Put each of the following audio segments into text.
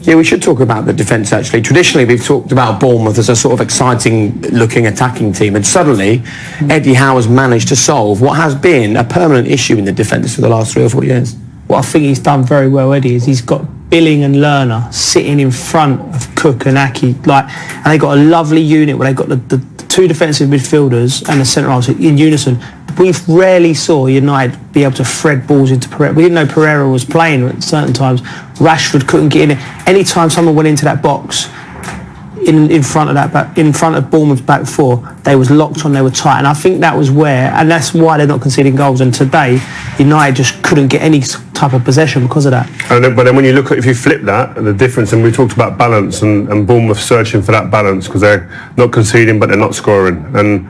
Yeah, we should talk about the defence actually. Traditionally, we've talked about Bournemouth as a sort of exciting-looking attacking team, and suddenly Eddie Howe has managed to solve what has been a permanent issue in the defence for the last 3 or 4 years. What I think he's done very well, Eddie, is he's got Billing and Lerner sitting in front of Cook and Aki, and they got a lovely unit where they got the 2 defensive midfielders and the centre halves in unison. We rarely saw United be able to thread balls into Pereira. We didn't know Pereira was playing at certain times. Rashford couldn't get in it. Anytime someone went into that box in front of Bournemouth's back 4, they was locked on, they were tight. And I think that was and that's why they're not conceding goals. And today, United just couldn't get any type of possession because of that. But then when you look at, if you flip that, the difference, and we talked about balance and Bournemouth searching for that balance because they're not conceding but they're not scoring. And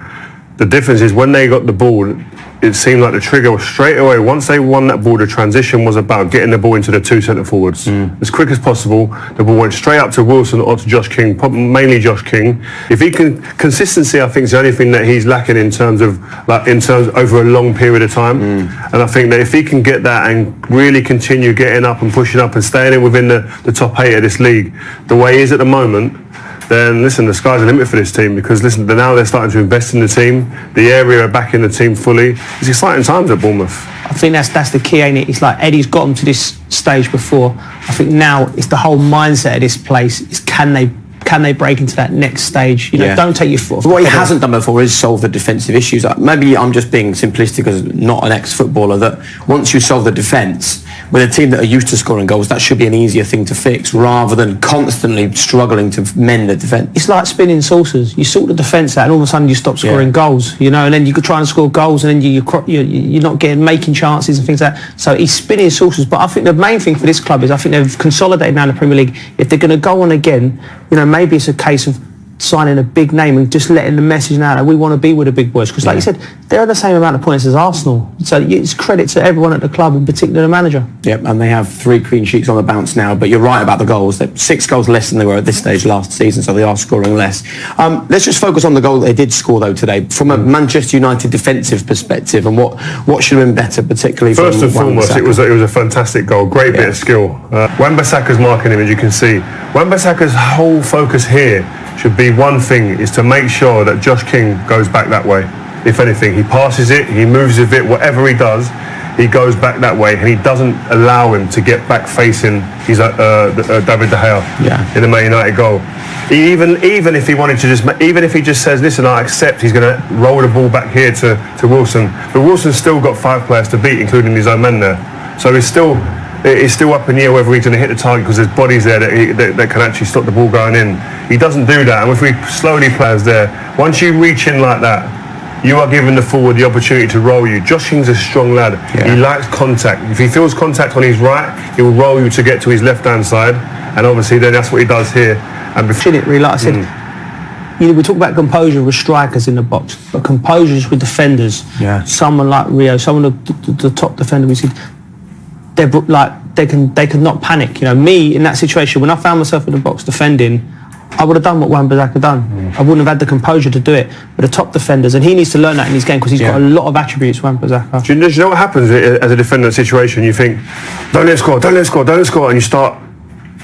the difference is when they got the ball, it seemed like the trigger was straight away. Once they won that ball, the transition was about getting the ball into the 2 centre forwards as quick as possible. The ball went straight up to Wilson or to Josh King, mainly Josh King. If he can, consistency, I think, is the only thing that he's lacking in terms over a long period of time. And I think that if he can get that and really continue getting up and pushing up and staying in within the top 8 of this league, the way he is at the moment, then listen, the sky's the limit for this team, because listen, now they're starting to invest in the team. The area are back in the team fully. It's exciting times at Bournemouth. I think that's the key, ain't it? It's like Eddie's got them to this stage before. I think now it's the whole mindset of this place. Is can they break into that next stage? Don't take your foot off. What he hasn't done before is solve the defensive issues. Maybe I'm just being simplistic as not an ex-footballer, that once you solve the defence, with a team that are used to scoring goals, that should be an easier thing to fix rather than constantly struggling to mend the defence. It's like spinning saucers. You sort the defence out and all of a sudden you stop scoring goals, and then you could try and score goals and then you're not making chances and things like that. So he's spinning saucers. But I think the main thing for this club is I think they've consolidated now in the Premier League. If they're going to go on again, maybe it's a case of signing a big name and just letting the message now that we want to be with the big boys, because like you said, they're the same amount of points as Arsenal, so it's credit to everyone at the club, in particular the manager. Yep, and they have 3 clean sheets on the bounce now, but you're right about the goals. They're 6 goals less than they were at this stage last season, so they are scoring less. Let's just focus on the goal that they did score though today from a Manchester United defensive perspective, and what should have been better, particularly first from and foremost, it was a fantastic goal, great bit of skill. Wan-Bissaka's marking him, as you can see. Wan-Bissaka's whole focus here should be one thing, is to make sure that Josh King goes back that way. If anything, he passes it, he moves with it, whatever he does, he goes back that way, and he doesn't allow him to get back facing his David De Gea in the Man United goal. Even if he wanted to even if he just says, listen, I accept, he's going to roll the ball back here to Wilson, but Wilson's still got 5 players to beat, including his own men there. So it's still up in the air whether he's going to hit the target, because there's bodies there that can actually stop the ball going in. He doesn't do that, and if we slowly players there, once you reach in like that, you are giving the forward the opportunity to roll you. Josh King's a strong lad. He likes contact. If he feels contact on his right, he will roll you to get to his left-hand side, and obviously then that's what he does here. And before it, really, like I said, we talk about composure with strikers in the box, but composure with defenders. Someone like Rio, someone the top defender we see, they could not panic. Me in that situation, when I found myself in the box defending, I would have done what Wan-Bissaka done. I wouldn't have had the composure to do it. But the top defenders, and he needs to learn that in his game, because he's got a lot of attributes, Wan-Bissaka. Do you know what happens as a defender in a situation? You think, don't let him score, don't let him score, don't let him score, and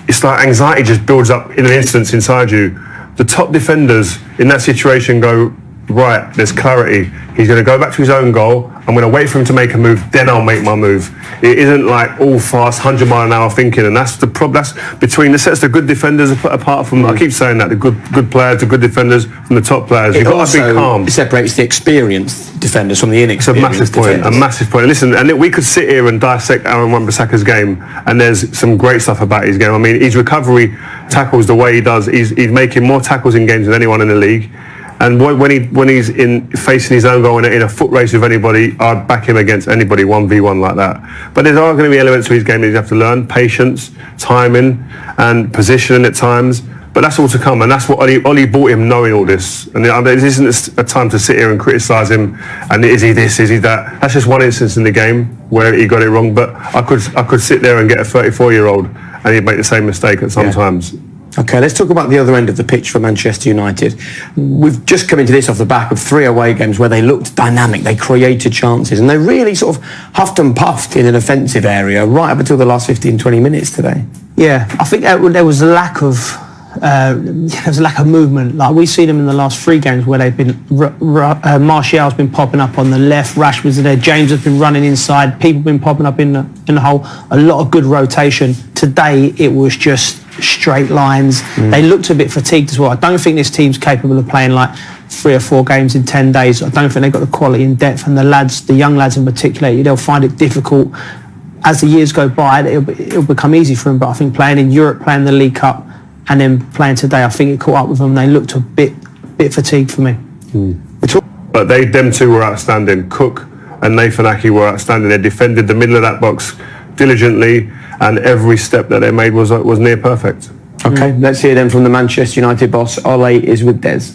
it's like anxiety just builds up in an instant inside you. The top defenders in that situation go, right, there's clarity. He's going to go back to his own goal. I'm going to wait for him to make a move, then I'll make my move. It isn't like all fast, 100 mile an hour thinking, and that's the problem. That's between the sets, the good defenders apart from, I keep saying that, the good players, the good defenders from the top players. You've got to be calm. It separates the experienced defenders from the inexperienced defenders. A massive point. Listen, and we could sit here and dissect Aaron Wan-Bissaka's game, and there's some great stuff about his game. I mean, his recovery tackles, the way he does, he's making more tackles in games than anyone in the league. And when he's facing his own goal in a foot race with anybody, I'd back him against anybody 1v1 like that. But there are going to be elements to his game that you have to learn: patience, timing, and positioning at times. But that's all to come, and that's what Ollie bought him, knowing all this. And this isn't a time to sit here and criticise him. And is he this? Is he that? That's just one instance in the game where he got it wrong. But I could sit there and get a 34-year-old, and he'd make the same mistake at some times. Okay, let's talk about the other end of the pitch for Manchester United. We've just come into this off the back of 3 away games where they looked dynamic, they created chances, and they really sort of huffed and puffed in an offensive area right up until the last 15, 20 minutes today. Yeah, I think there was a lack of movement. Like we see them in the last 3 games where they've been Martial's been popping up on the left, Rashford's there, James has been running inside, people have been popping up in the hole. A lot of good rotation. Today it was just straight lines. They looked a bit fatigued as well. I don't think this team's capable of playing like 3 or 4 games in 10 days. I don't think they've got the quality and depth, and the young lads in particular, they'll find it difficult. As the years go by, it'll become easy for them, but I think playing in Europe, playing the League Cup, and then playing today, I think it caught up with them. They looked a bit fatigued for me. But them two were outstanding. Cook and Nathan Ake were outstanding. They defended the middle of that box diligently, and every step that they made was near perfect. Okay, let's hear then from the Manchester United boss. Ole is with Des.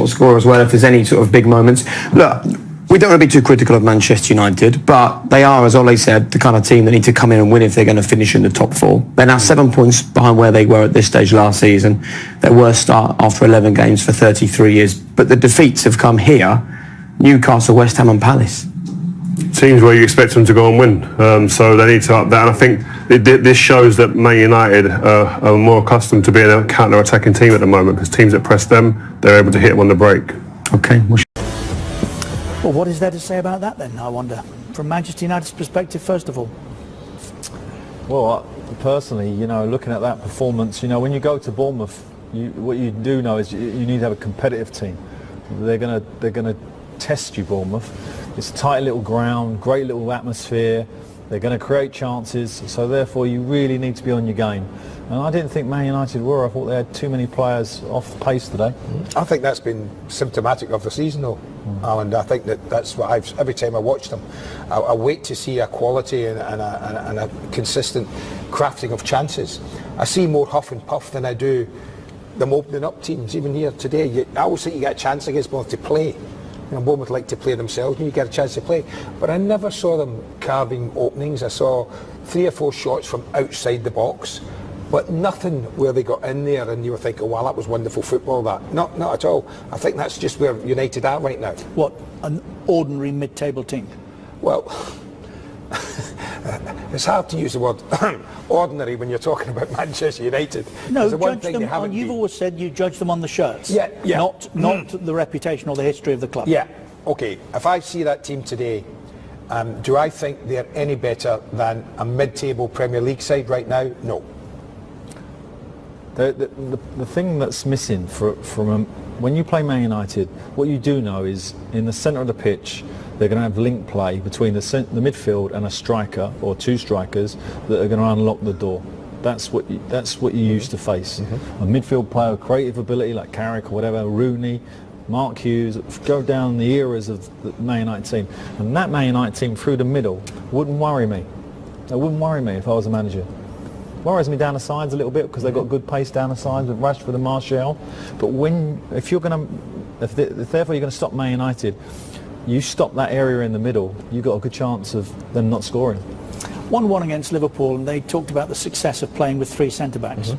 Score as well, if there's any sort of big moments. Look, we don't want to be too critical of Manchester United, but they are, as Ole said, the kind of team that need to come in and win if they're going to finish in the top 4. They're now 7 points behind where they were at this stage last season. Their worst start after 11 games for 33 years. But the defeats have come here: Newcastle, West Ham and Palace. Teams where you expect them to go and win, so they need to up that. And I think this shows that Man United are more accustomed to being a counter-attacking team at the moment, because teams that press them, they're able to hit them on the break. Okay. Well, what is there to say about that then, I wonder, from Manchester United's perspective, first of all? Well, personally, looking at that performance, when you go to Bournemouth, what you do know is you need to have a competitive team. They're gonna test you, Bournemouth. It's a tight little ground, great little atmosphere. They're going to create chances, so therefore you really need to be on your game. And I didn't think Man United were. I thought they had too many players off the pace today. I think that's been symptomatic of the season, though, Alan. I think that's what every time I watch them, I wait to see a quality and a consistent crafting of chances. I see more huff and puff than I do them opening up teams. Even here today, I always think you get a chance against both to play. Bournemouth like to play themselves, and you get a chance to play. But I never saw them carving openings. I saw 3 or 4 shots from outside the box, but nothing where they got in there and you were thinking, wow, that was wonderful football. That not at all. I think that's just where United are right now. What, an ordinary mid-table team? Well, it's hard to use the word ordinary when you're talking about Manchester United. No, judge them on, you've always said you judge them on the shirts. Yeah. Not the reputation or the history of the club. Yeah, okay. If I see that team today, do I think they're any better than a mid-table Premier League side right now? No. The thing that's missing from when you play Man United, what you do know is in the centre of the pitch, they're going to have link play between the midfield and a striker or 2 strikers that are going to unlock the door. That's what you used to face. A midfield player with creative ability like Carrick or whatever, Rooney, Mark Hughes, go down the eras of the Man United team. And that Man United team through the middle wouldn't worry me. It wouldn't worry me if I was a manager. Worries me down the sides a little bit because they've got good pace down the sides with Rashford and Martial. But if therefore you're going to stop Man United, you stop that area in the middle, you've got a good chance of them not scoring. 1-1 against Liverpool, and they talked about the success of playing with 3 centre-backs.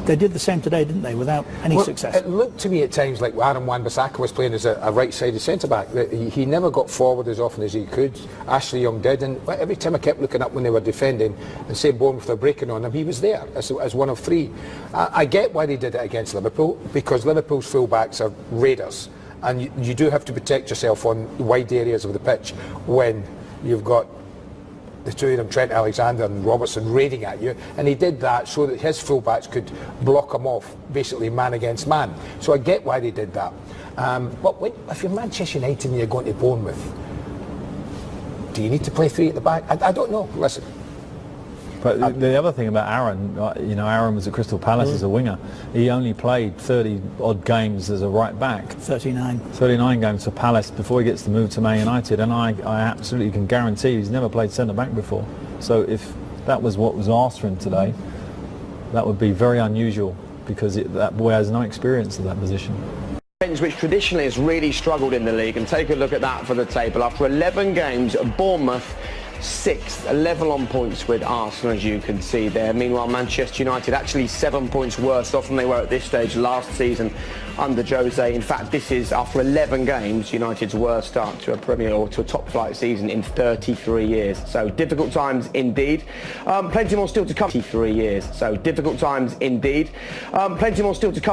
They did the same today, didn't they, without any success? It looked to me at times like Aaron Wan-Bissaka was playing as a right-sided centre-back. He never got forward as often as he could. Ashley Young did, and every time I kept looking up when they were defending and saying Bournemouth were breaking on him, he was there as one of 3. I get why they did it against Liverpool, because Liverpool's full-backs are raiders, and you do have to protect yourself on wide areas of the pitch when you've got the 2 of them, Trent Alexander and Robertson, raiding at you, and he did that so that his fullbacks could block him off, basically man against man. So I get why they did that. But if you're Manchester United and you're going to Bournemouth, do you need to play 3 at the back? I don't know. Listen. But the other thing about Aaron, Aaron was at Crystal Palace as a winger. He only played 30 odd games as a right back. 39 games for Palace before he gets the move to Man United, and I absolutely can guarantee he's never played centre back before. So if that was what was asked for him today, that would be very unusual, because that boy has no experience of that position. Which traditionally has really struggled in the league, and take a look at that for the table. After 11 games, Bournemouth 6th, level on points with Arsenal, as you can see there. Meanwhile, Manchester United actually 7 points worse off than they were at this stage last season under Jose. In fact, this is, after 11 games, United's worst start to a Premier or to a top flight season in 33 years. So difficult times indeed. Plenty more still to come. 33 years. So difficult times indeed. Plenty more still to come.